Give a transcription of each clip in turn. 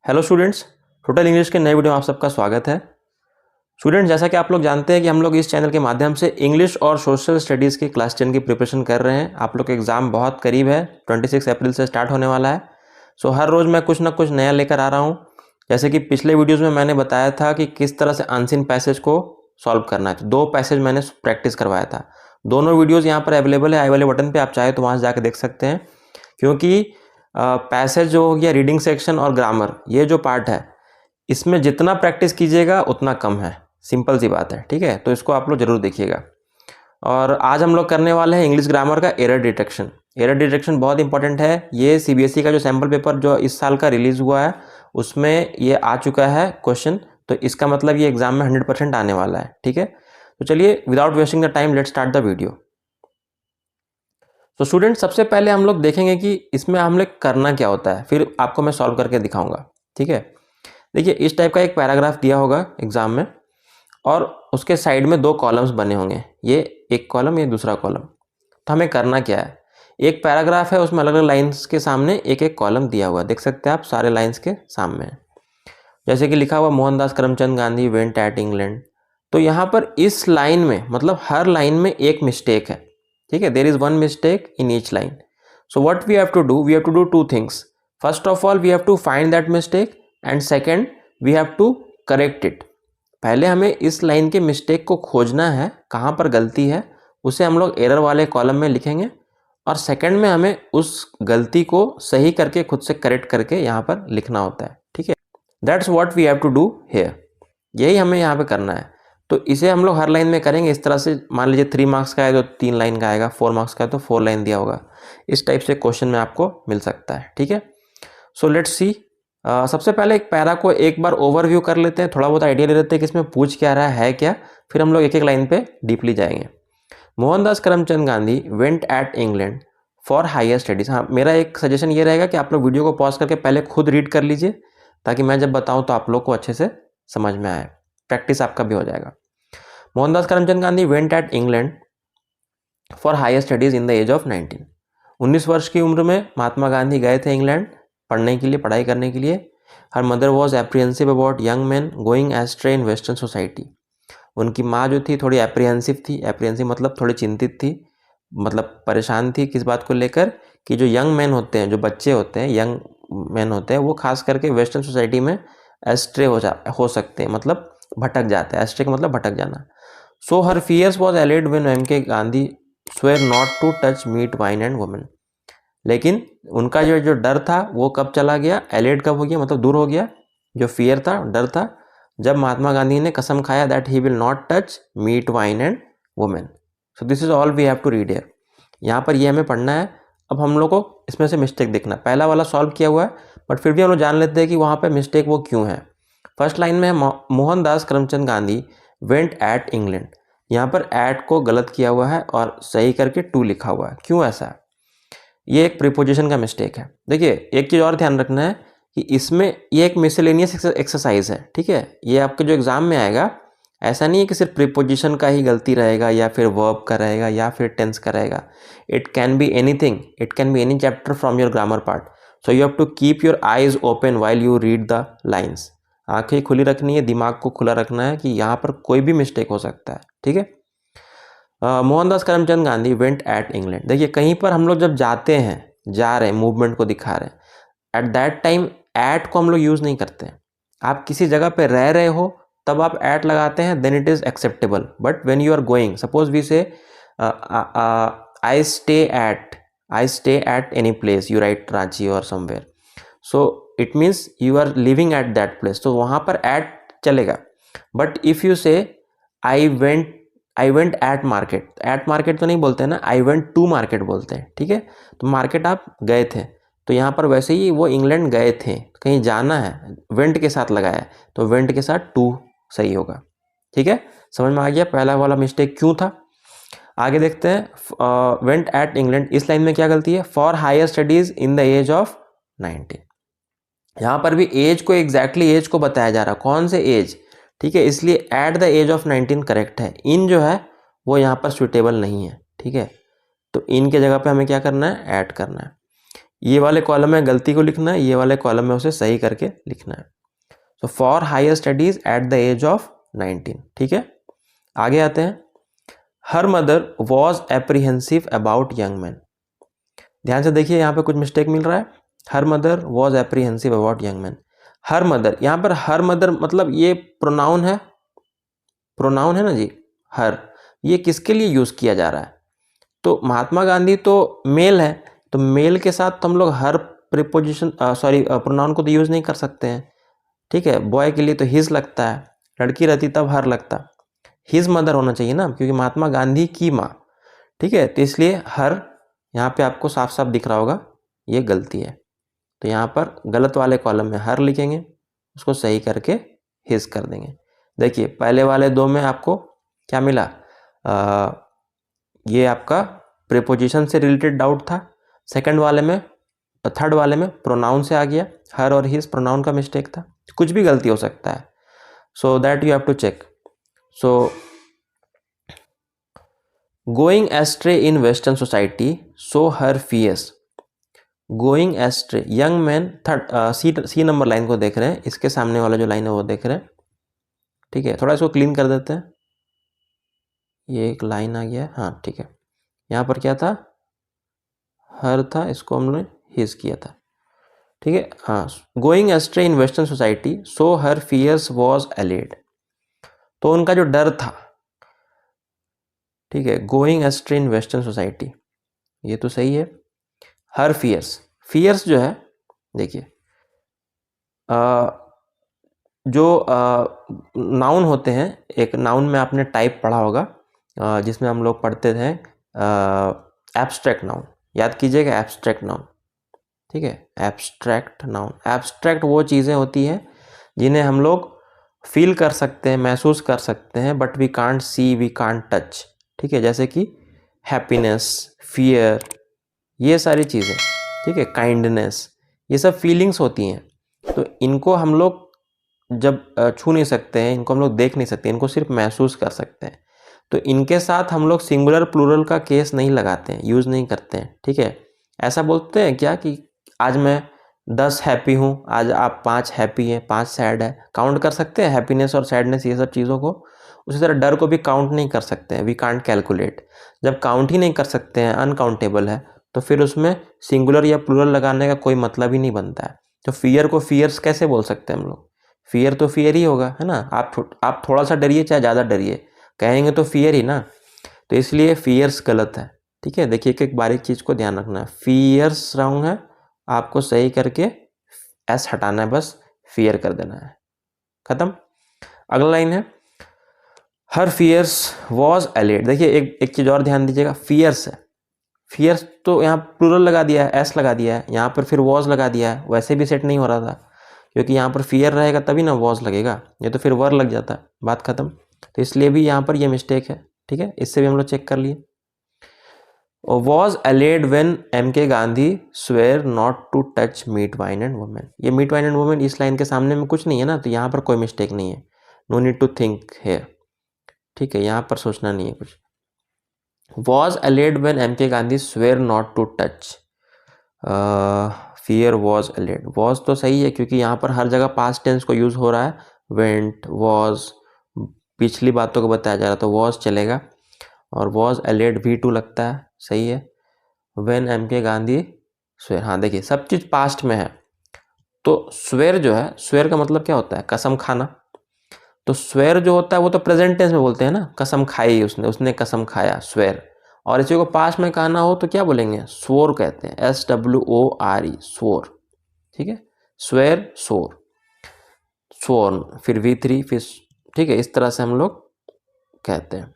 Hello students, total English के नए video में आप सबका स्वागत है। स्टूडेंट्स, जैसा कि आप लोग जानते हैं कि हम लोग इस चैनल के माध्यम से इंग्लिश और सोशल स्टडीज़ की क्लास 10 की प्रिपरेशन कर रहे हैं। आप लोग का एग्ज़ाम बहुत करीब है, 26 अप्रैल से स्टार्ट होने वाला है। सो हर रोज़ मैं कुछ ना कुछ नया लेकर आ रहा हूँ। जैसे कि पिछले वीडियोज़ में मैंने बताया था कि किस तरह से अनसीन पैसेज को सॉल्व करना है। 2 पैसेज मैंने प्रैक्टिस करवाया था। दोनों वीडियोज़ यहाँ पर अवेलेबल है, आई वाले बटन पर आप चाहे तो वहाँ से जाकर देख सकते हैं। क्योंकि पैसेज जो हो गया, रीडिंग सेक्शन और ग्रामर, ये जो पार्ट है इसमें जितना प्रैक्टिस कीजिएगा उतना कम है। सिंपल सी बात है, ठीक है। तो इसको आप लोग जरूर देखिएगा। और आज हम लोग करने वाले हैं इंग्लिश ग्रामर का एरर डिटेक्शन। एरर डिटेक्शन बहुत इंपॉर्टेंट है। ये सीबीएसई का जो सैम्पल पेपर जो इस साल का रिलीज हुआ है उसमें ये आ चुका है क्वेश्चन। तो इसका मतलब ये एग्जाम में 100% आने वाला है, ठीक है। तो चलिए without wasting the time let's start the video. तो स्टूडेंट, सबसे पहले हम लोग देखेंगे कि इसमें हम लोग करना क्या होता है, फिर आपको मैं सॉल्व करके दिखाऊंगा, ठीक है। देखिए, इस टाइप का एक पैराग्राफ दिया होगा एग्जाम में और उसके साइड में 2 कॉलम्स बने होंगे, ये एक कॉलम, ये दूसरा कॉलम। तो हमें करना क्या है, एक पैराग्राफ है, उसमें अलग अलग लाइंस के सामने एक एक कॉलम दिया हुआ, देख सकते हैं आप, सारे लाइंस के सामने। जैसे कि लिखा हुआ Mohandas Karamchand Gandhi went at England. तो यहाँ पर इस लाइन में मतलब हर लाइन में एक मिस्टेक है, ठीक है। There is one mistake in each line. So what we have to do, we have to do 2 things. First of all we have to find that mistake and second we have to correct it. पहले हमें इस line के mistake को खोजना है, कहाँ पर गलती है, उसे हम लोग एरर वाले कॉलम में लिखेंगे और सेकंड में हमें उस गलती को सही करके खुद से करेक्ट करके यहाँ पर लिखना होता है, ठीक है। That's what we have to do here. यही हमें यहाँ पे करना है। तो इसे हम लोग हर लाइन में करेंगे इस तरह से। मान लीजिए 3 मार्क्स का है तो 3 लाइन का आएगा, 4 मार्क्स का है तो 4 लाइन दिया होगा। इस टाइप से क्वेश्चन में आपको मिल सकता है, ठीक है। So let's see. सबसे पहले एक पैरा को एक बार ओवरव्यू कर लेते हैं, थोड़ा बहुत आइडिया ले लेते हैं कि इसमें पूछ क्या रहा है क्या, फिर हम लोग एक एक लाइन पे डीपली जाएंगे। Mohandas Karamchand Gandhi went at England for higher studies. हाँ, मेरा एक सजेशन ये रहेगा कि आप लोग वीडियो को पॉज करके पहले खुद रीड कर लीजिए, ताकि मैं जब बताऊं तो आप लोग को अच्छे से समझ में आए, प्रैक्टिस आपका भी हो जाएगा। Mohandas Karamchand Gandhi went at England for higher studies in the age of 19। 19 वर्ष की उम्र में महात्मा गांधी गए थे इंग्लैंड पढ़ने के लिए, पढ़ाई करने के लिए। हर mother was apprehensive about young man going astray in western society. उनकी माँ जो थी थोड़ी एप्रीहेंसिव थी। एप्रीहेंसिव मतलब थोड़ी चिंतित थी, मतलब परेशान थी किस बात को लेकर कि जो यंग मैन होते हैं, जो बच्चे होते हैं, यंग मैन होते हैं, वो खास करके वेस्टर्न सोसाइटी में एस्ट्रे हो सकते हैं, मतलब भटक जाते हैं। एस्ट्रे का मतलब भटक जाना। So her fears was allayed when M K. Gandhi swear not to touch meat wine and women. लेकिन उनका जो डर था वो कब चला गया, एलेड कब हो गया, मतलब दूर हो गया। जो फियर था, डर था, जब महात्मा गांधी ने कसम खाया that he will not touch meat wine and women. So this is all we have to read here. यहाँ पर ये हमें पढ़ना है। अब हम लोग को इसमें से मिस्टेक देखना। पहला वाला सॉल्व किया हुआ है, बट फिर भी हम लोग जान लेते हैं कि वहाँ पर मिस्टेक वो क्यों है। फर्स्ट लाइन में Mohandas Karamchand Gandhi went at England. यहाँ पर एट को गलत किया हुआ है और सही करके टू लिखा हुआ है। क्यों ऐसा है? ये एक प्रीपोजिशन का मिस्टेक है। देखिए, एक चीज़ और ध्यान रखना है कि इसमें ये एक मिसलेनियस एक्सरसाइज है, ठीक है। ये आपके जो एग्जाम में आएगा, ऐसा नहीं है कि सिर्फ प्रीपोजिशन का ही गलती रहेगा या फिर वर्ब का रहेगा या फिर टेंस का रहेगा। It can be anything, it can be any chapter from your grammar part. So you have to keep your eyes open while you read the lines. आंखें खुली रखनी है, दिमाग को खुला रखना है कि यहाँ पर कोई भी मिस्टेक हो सकता है, ठीक है। Mohandas Karamchand Gandhi went at England. देखिए, कहीं पर हम लोग जब जाते हैं, जा रहे हैं, मूवमेंट को दिखा रहे हैं, एट दैट टाइम एट को हम लोग यूज़ नहीं करते हैं। आप किसी जगह पे रह रहे हो तब आप एट लगाते हैं, then it is acceptable. But when you are going, suppose we say I stay at any place, you write Ranchi और somewhere, so it means you are living at that place, तो वहाँ पर एट चलेगा। But if you से I went eight market तो नहीं बोलते हैं ना, आई वेंट टू मार्केट बोलते हैं, ठीक है। तो मार्केट आप गए थे, तो यहाँ पर वैसे ही वो इंग्लैंड गए थे, कहीं जाना है, वेंट के साथ लगाया है, तो वेंट के साथ टू सही होगा, ठीक है। समझ में आ गया पहला वाला मिस्टेक क्यों था। आगे देखते हैं। वेंट एट इंग्लैंड, इस लाइन में क्या गलती है, for higher studies in the age of 19। यहाँ पर भी एज को एग्जैक्टली एज को बताया जा रहा, कौन से एज, ठीक है, इसलिए at the age of 19 correct है। इन जो है वो यहाँ पर सुटेबल नहीं है, ठीक है। तो इन के जगह पे हमें क्या करना है, ऐड करना है। ये वाले कॉलम में गलती को लिखना है, ये वाले कॉलम में उसे सही करके लिखना है। तो for higher studies at the age of 19। ठीक है, आगे आते हैं। Her mother was apprehensive about young man. ध्यान से देखिए, यहाँ पे कुछ मिस्टेक मिल रहा है। हर mother was apprehensive about young man. Her mother, यहाँ पर हर मदर मतलब ये प्रोनाउन है, प्रोनाउन है ना जी, हर। ये किसके लिए यूज किया जा रहा है? तो महात्मा गांधी तो मेल है, तो मेल के साथ तो हम लोग हर प्रीपोजिशन प्रोनाउन को तो यूज नहीं कर सकते हैं। ठीक है, बॉय के लिए तो हिज लगता है, लड़की रहती तब हर लगता। हिज मदर होना चाहिए ना, क्योंकि महात्मा गांधी की माँ। ठीक है, तो इसलिए हर यहाँ पे आपको साफ साफ दिख रहा होगा, ये गलती है। तो यहाँ पर गलत वाले कॉलम में हर लिखेंगे, उसको सही करके हिज कर देंगे। देखिए पहले वाले दो में आपको क्या मिला, ये आपका प्रीपोजिशन से रिलेटेड डाउट था। सेकंड वाले में, थर्ड वाले में प्रोनाउन से आ गया, हर और हिज प्रोनाउन का मिस्टेक था। कुछ भी गलती हो सकता है, so that you have to check. So going astray in western society, so her fears. Going astray, young man, third सी नंबर लाइन को देख रहे हैं, इसके सामने वाला जो लाइन है वो देख रहे हैं। ठीक है, थोड़ा इसको क्लीन कर देते हैं, ये एक लाइन आ गया। हाँ ठीक है, यहाँ पर क्या था, हर था, इसको हमने हिज किया था। ठीक है, हाँ। Going astray in western society, so her fears was allayed. तो उनका जो डर था, ठीक है, going astray in western society, ये तो सही है। हर फियर्स, फियर्स जो है देखिए, जो नाउन होते हैं, एक नाउन में आपने टाइप पढ़ा होगा, जिसमें हम लोग पढ़ते थे एब्स्ट्रैक्ट नाउन। याद कीजिएगा, एब्स्ट्रैक्ट नाउन। ठीक है, एब्स्ट्रैक्ट नाउन। एब्स्ट्रैक्ट वो चीज़ें होती हैं जिन्हें हम लोग फील कर सकते हैं, महसूस कर सकते हैं, but we can't see, we can't touch. ठीक है, जैसे कि हैप्पीनेस, फियर, ये सारी चीज़ें। ठीक है, काइंडनेस, ये सब फीलिंग्स होती हैं। तो इनको हम लोग जब छू नहीं सकते हैं, इनको हम लोग देख नहीं सकते, इनको सिर्फ महसूस कर सकते हैं। तो इनके साथ हम लोग सिंगुलर प्लूरल का केस नहीं लगाते हैं, यूज़ नहीं करते हैं। ठीक है, ऐसा बोलते हैं क्या कि आज मैं 10 हैप्पी हूँ, आज आप 5 हैप्पी हैं, 5 सैड है। काउंट कर सकते हैं हैप्पीनेस और सैडनेस, ये सब चीज़ों को। उसी तरह डर को भी काउंट नहीं कर सकते हैं, वी कांट कैलकुलेट। जब काउंट ही नहीं कर सकते हैं, अनकाउंटेबल है, तो फिर उसमें सिंगुलर या प्लूरल लगाने का कोई मतलब ही नहीं बनता है। तो फियर को फियर्स कैसे बोल सकते हैं हम लोग? फियर तो फियर ही होगा, है ना। आप थोड़ा सा डरिए चाहे ज़्यादा डरिए, कहेंगे तो फियर ही ना। तो इसलिए फियर्स गलत है। ठीक है, देखिए एक बारीक चीज़ को ध्यान रखना है, फियर्स रॉन्ग है, आपको सही करके एस हटाना है, बस फियर कर देना है, खत्म। अगला लाइन है, हर फियर्स वॉज एलेड। देखिए एक चीज़ और ध्यान दीजिएगा, फियर्स है, फियर्स तो यहाँ प्लूरल लगा दिया है, एस लगा दिया है, यहाँ पर फिर वॉज लगा दिया है, वैसे भी सेट नहीं हो रहा था, क्योंकि यहाँ पर फियर रहेगा तभी ना वॉज लगेगा, ये तो फिर वर लग जाता, बात खत्म। तो इसलिए भी यहाँ पर ये मिस्टेक है। ठीक है, इससे भी हम लोग चेक कर लिए। Was allayed when M.K. Gandhi swear not to touch meat wine and women. ये मीट वाइन एंड वुमेन इस लाइन के सामने में कुछ नहीं है ना, तो यहाँ पर कोई मिस्टेक नहीं है, no need to think here. ठीक है, यहाँ पर सोचना नहीं है कुछ। Was allayed when M.K. Gandhi swear not to touch, fear was allayed. Was तो सही है, क्योंकि यहाँ पर हर जगह पास्ट टेंस को यूज हो रहा है, वेंट, वॉज, पिछली बातों को बताया जा रहा है, तो वॉज चलेगा। और वॉज एलेड V2 लगता है, सही है। When M.K. गांधी स्वेयर, हाँ देखिए सब चीज़ पास्ट में है, तो स्वेयर जो है, स्वेयर का मतलब क्या होता है, कसम खाना। तो स्वेयर जो होता है वो तो प्रेजेंट टेंस में बोलते हैं ना, कसम खाई उसने कसम खाया, स्वेयर। और इसी को पास्ट में कहना हो तो क्या बोलेंगे, स्वोर कहते हैं, SWORE, स्वोर। ठीक है, स्वेयर, स्वोर, स्वोर्न, फिर V3, फिर, ठीक है, इस तरह से हम लोग कहते हैं।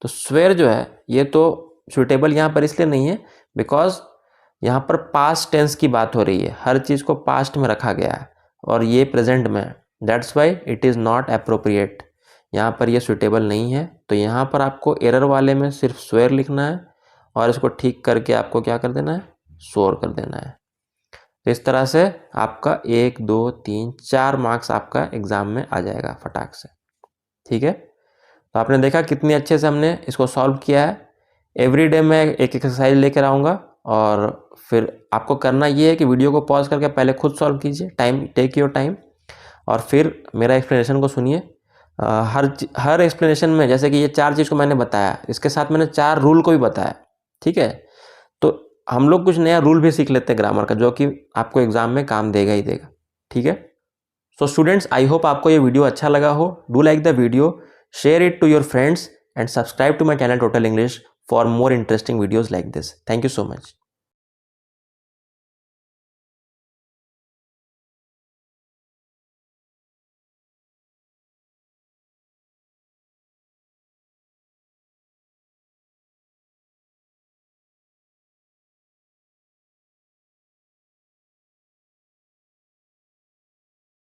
तो स्वेयर जो है ये तो सुटेबल यहाँ पर इसलिए नहीं है बिकॉज यहाँ पर पास्ट टेंस की बात हो रही है, हर चीज़ को पास्ट में रखा गया है और ये प्रेजेंट में है, that's why it is not appropriate, यहाँ पर ये सुटेबल नहीं है। तो यहाँ पर आपको एरर वाले में सिर्फ स्वेयर लिखना है और इसको ठीक करके आपको क्या कर देना है, स्वोर कर देना है। तो इस तरह से आपका 1 2 3 4 मार्क्स आपका एग्ज़ाम में आ जाएगा फटाक से। ठीक है, तो आपने देखा कितनी अच्छे से हमने इसको सॉल्व किया है। एवरी डे मैं एक एक्सरसाइज लेकर आऊँगा और फिर आपको करना ये है कि वीडियो को पॉज करके पहले खुद सॉल्व कीजिए, टेक योर टाइम, और फिर मेरा एक्सप्लेनेशन को सुनिए। हर एक्सप्लेनेशन में जैसे कि ये 4 चीज़ को मैंने बताया, इसके साथ मैंने 4 रूल को भी बताया, ठीक है। तो हम लोग कुछ नया रूल भी सीख लेते हैं ग्रामर का, जो कि आपको एग्जाम में काम देगा ही देगा, ठीक है। सो स्टूडेंट्स, आई होप आपको ये वीडियो अच्छा लगा हो। Do like the video, share it to your friends and subscribe to my channel Total English for more interesting videos like this. Thank you so much.